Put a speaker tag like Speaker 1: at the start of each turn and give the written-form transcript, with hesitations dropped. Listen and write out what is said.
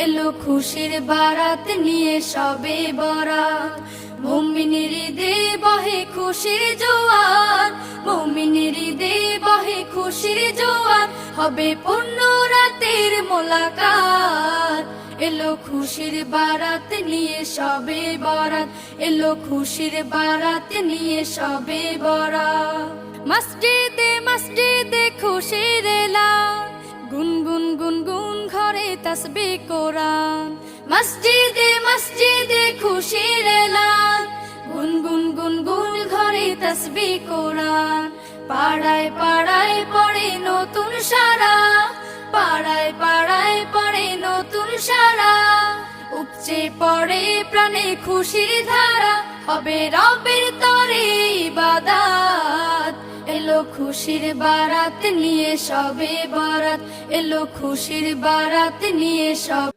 Speaker 1: এলো খুশির বারাত নিয়ে সবে বরাত। মুমিনের ঈদে বহে খুশির জোয়ার, মুমিনের ঈদে বহে খুশির জোয়ার, হবে পূর্ণ রাতের মোলাকাত। এলো খুশির বারাত নিয়ে সবে বরাত, এলো খুশির বারাত নিয়ে সবে বরাত। মসজিদে মসজিদে খুশির এলান, গুনগুন গুনগুন ঘরে তাসবিহ কোরআন। মসজিদে মসজিদে খুশির এলান, গুনগুন গুনগুন ঘরে তাসবিহ কোরআন। পাড়ায় পাড়ায় পড়ে নতুন সারা, পাড়ায় পাড়ায় পড়ে নতুন সারা। উপচে পড়ে প্রাণে খুশির ধারা, হবে রবের তরে ইবাদত। এলো খুশির বারাত নিয়ে সবে বরাত, এলো খুশির বারাত নিয়ে সব